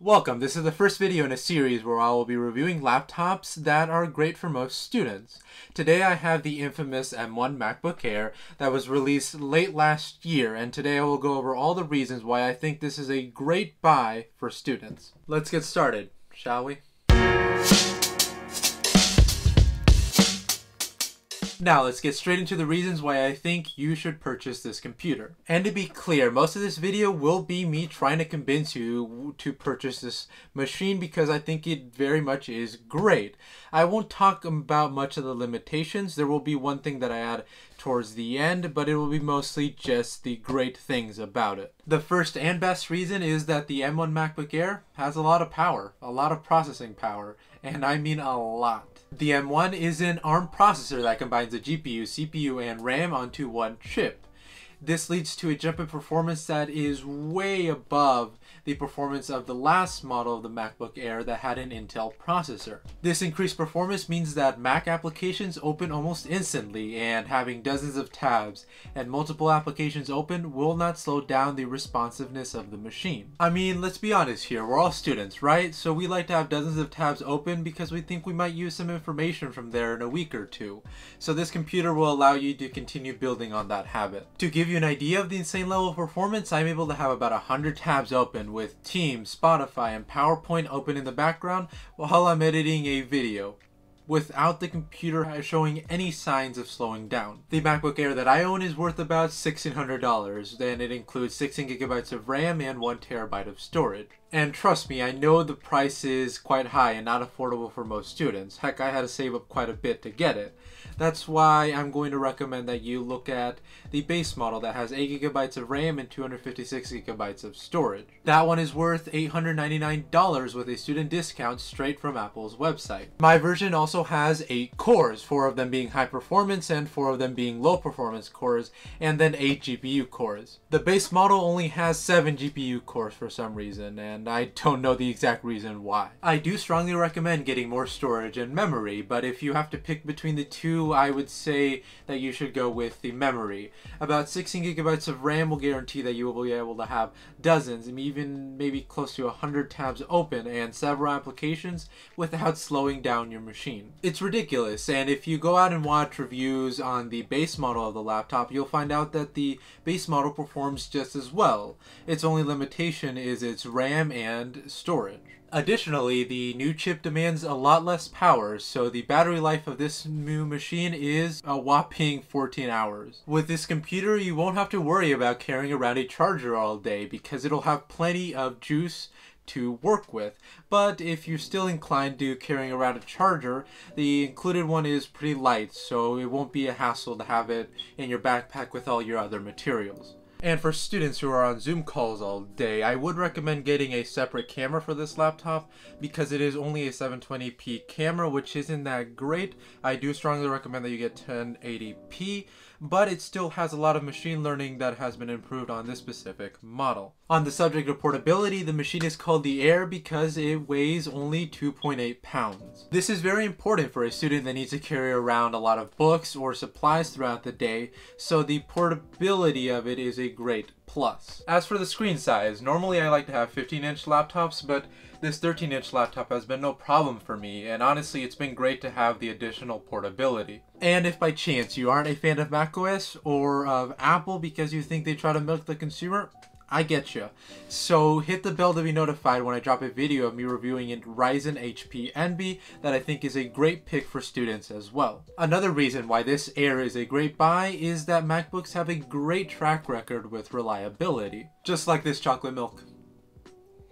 Welcome, this is the first video in a series where I will be reviewing laptops that are great for most students. Today I have the infamous M1 Macbook Air that was released late last year, and today I will go over all the reasons why I think this is a great buy for students. Let's get started, shall we? Now let's get straight into the reasons why I think you should purchase this computer. And to be clear, most of this video will be me trying to convince you to purchase this machine because I think it very much is great. I won't talk about much of the limitations. There will be one thing that I add towards the end, but it will be mostly just the great things about it. The first and best reason is that the M1 MacBook Air has a lot of power, a lot of processing power, and I mean a lot. The M1 is an ARM processor that combines a GPU, CPU, and RAM onto one chip. This leads to a jump in performance that is way above the performance of the last model of the MacBook Air that had an Intel processor. This increased performance means that Mac applications open almost instantly, and having dozens of tabs and multiple applications open will not slow down the responsiveness of the machine. I mean, let's be honest here, we're all students, right? So we like to have dozens of tabs open because we think we might use some information from there in a week or two. So this computer will allow you to continue building on that habit. To give you an idea of the insane level of performance, I'm able to have about 100 tabs open with Teams, Spotify, and PowerPoint open in the background while I'm editing a video, without the computer showing any signs of slowing down. The MacBook Air that I own is worth about $1,600, and it includes 16 gigabytes of RAM and 1 terabyte of storage. And trust me, I know the price is quite high and not affordable for most students. Heck, I had to save up quite a bit to get it. That's why I'm going to recommend that you look at the base model that has 8 gigabytes of RAM and 256 gigabytes of storage. That one is worth $899 with a student discount straight from Apple's website. My version also has 8 cores, 4 of them being high performance and 4 of them being low performance cores, and then 8 GPU cores. The base model only has 7 GPU cores for some reason, and I don't know the exact reason why. I do strongly recommend getting more storage and memory, but if you have to pick between the two, I would say that you should go with the memory. About 16 gigabytes of RAM will guarantee that you will be able to have dozens, and even maybe close to 100 tabs open and several applications without slowing down your machine. It's ridiculous, and if you go out and watch reviews on the base model of the laptop, you'll find out that the base model performs just as well. Its only limitation is its RAM and storage. Additionally, the new chip demands a lot less power, so the battery life of this new machine is a whopping 14 hours. With this computer, you won't have to worry about carrying around a charger all day because it'll have plenty of juice to work with. But if you're still inclined to carrying around a charger, the included one is pretty light, so it won't be a hassle to have it in your backpack with all your other materials. And for students who are on Zoom calls all day, I would recommend getting a separate camera for this laptop because it is only a 720p camera, which isn't that great. I do strongly recommend that you get 1080p, but it still has a lot of machine learning that has been improved on this specific model. On the subject of portability, the machine is called the Air because it weighs only 2.8 pounds. This is very important for a student that needs to carry around a lot of books or supplies throughout the day, so the portability of it is a great plus. As for the screen size, normally I like to have 15-inch laptops, but this 13-inch laptop has been no problem for me, and honestly it's been great to have the additional portability. And if by chance you aren't a fan of macOS or of Apple because you think they try to milk the consumer, I get you. So hit the bell to be notified when I drop a video of me reviewing a Ryzen HP Envy that I think is a great pick for students as well. Another reason why this Air is a great buy is that MacBooks have a great track record with reliability. Just like this chocolate milk.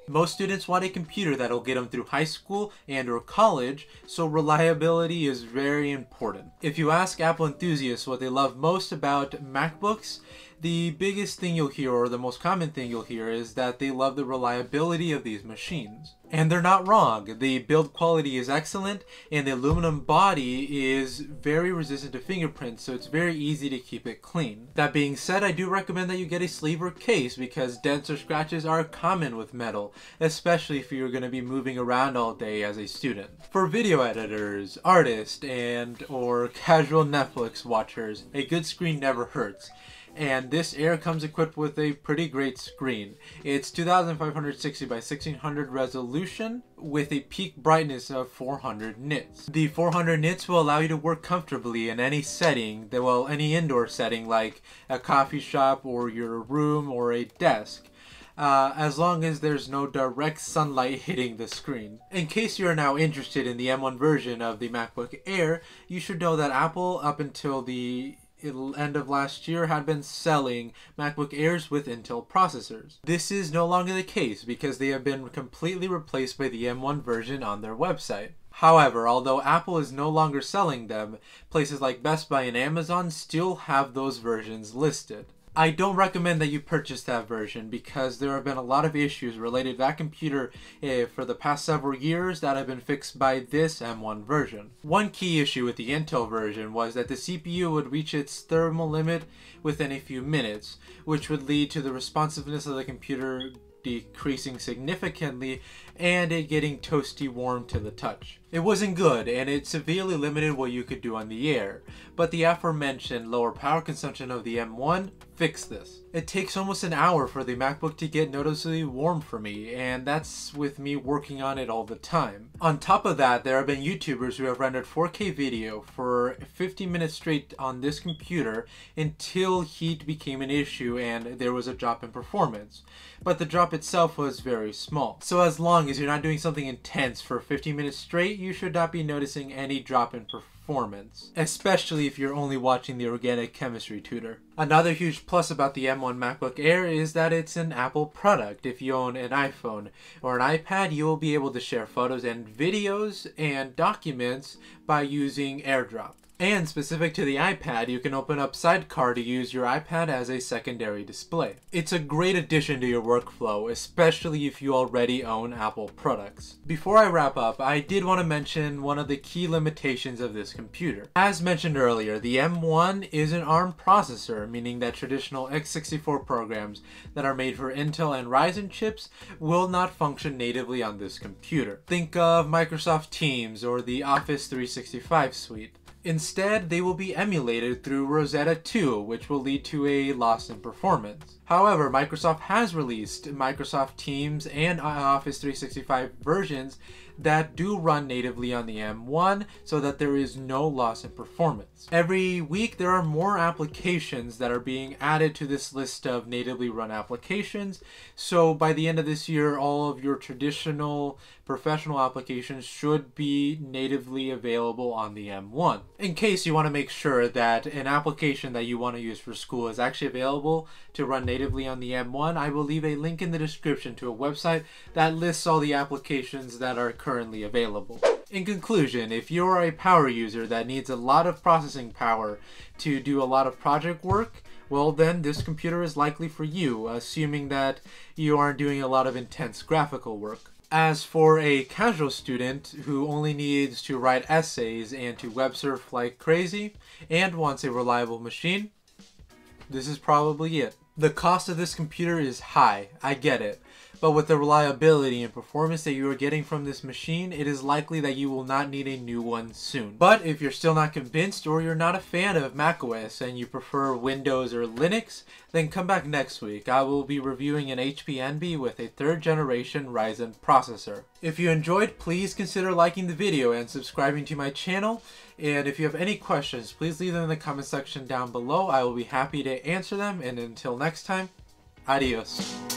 Most students want a computer that'll get them through high school and or college, so reliability is very important. If you ask Apple enthusiasts what they love most about MacBooks, the biggest thing you'll hear, or the most common thing you'll hear, is that they love the reliability of these machines. And they're not wrong. The build quality is excellent, and the aluminum body is very resistant to fingerprints, so it's very easy to keep it clean. That being said, I do recommend that you get a sleeve or case because dents or scratches are common with metal, especially if you're going to be moving around all day as a student. For video editors, artists, and or casual Netflix watchers, a good screen never hurts. and this Air comes equipped with a pretty great screen. It's 2560 by 1600 resolution with a peak brightness of 400 nits. The 400 nits will allow you to work comfortably in any setting, well, any indoor setting like a coffee shop or your room or a desk. As long as there's no direct sunlight hitting the screen. In case you are now interested in the M1 version of the MacBook Air, you should know that Apple, up until the end of last year, had been selling MacBook Airs with Intel processors. This is no longer the case because they have been completely replaced by the M1 version on their website. However, although Apple is no longer selling them, places like Best Buy and Amazon still have those versions listed. I don't recommend that you purchase that version because there have been a lot of issues related to that computer for the past several years that have been fixed by this M1 version. One key issue with the Intel version was that the CPU would reach its thermal limit within a few minutes, which would lead to the responsiveness of the computer decreasing significantly and it getting toasty warm to the touch. It wasn't good and it severely limited what you could do on the Air, but the aforementioned lower power consumption of the M1 fixed this. It takes almost an hour for the MacBook to get noticeably warm for me, and that's with me working on it all the time. On top of that, there have been YouTubers who have rendered 4K video for 50 minutes straight on this computer until heat became an issue and there was a drop in performance. But the drop itself was very small. So as long as you're not doing something intense for 50 minutes straight, you should not be noticing any drop in performance, especially if you're only watching the organic chemistry tutor. Another huge plus about the M1 MacBook Air is that it's an Apple product. If you own an iPhone or an iPad, you will be able to share photos and videos and documents by using AirDrop. And specific to the iPad, you can open up Sidecar to use your iPad as a secondary display. It's a great addition to your workflow, especially if you already own Apple products. Before I wrap up, I did want to mention one of the key limitations of this computer. As mentioned earlier, the M1 is an ARM processor, meaning that traditional x64 programs that are made for Intel and Ryzen chips will not function natively on this computer. Think of Microsoft Teams or the Office 365 suite. Instead, they will be emulated through Rosetta 2, which will lead to a loss in performance. However, Microsoft has released Microsoft Teams and Office 365 versions that do run natively on the M1 so that there is no loss in performance. Every week there are more applications that are being added to this list of natively run applications, so by the end of this year all of your traditional professional applications should be natively available on the M1. In case you want to make sure that an application that you want to use for school is actually available to run natively on the M1, I will leave a link in the description to a website that lists all the applications that are currently available. In conclusion, if you're a power user that needs a lot of processing power to do a lot of project work, well then this computer is likely for you, assuming that you aren't doing a lot of intense graphical work. As for a casual student who only needs to write essays and to web surf like crazy and wants a reliable machine, this is probably it. The cost of this computer is high, I get it, but with the reliability and performance that you are getting from this machine, it is likely that you will not need a new one soon. But if you're still not convinced or you're not a fan of macOS and you prefer Windows or Linux, then come back next week. I will be reviewing an HP Envy with a 3rd generation Ryzen processor. If you enjoyed, please consider liking the video and subscribing to my channel. And if you have any questions, please leave them in the comment section down below. I will be happy to answer them, and until next time, adios.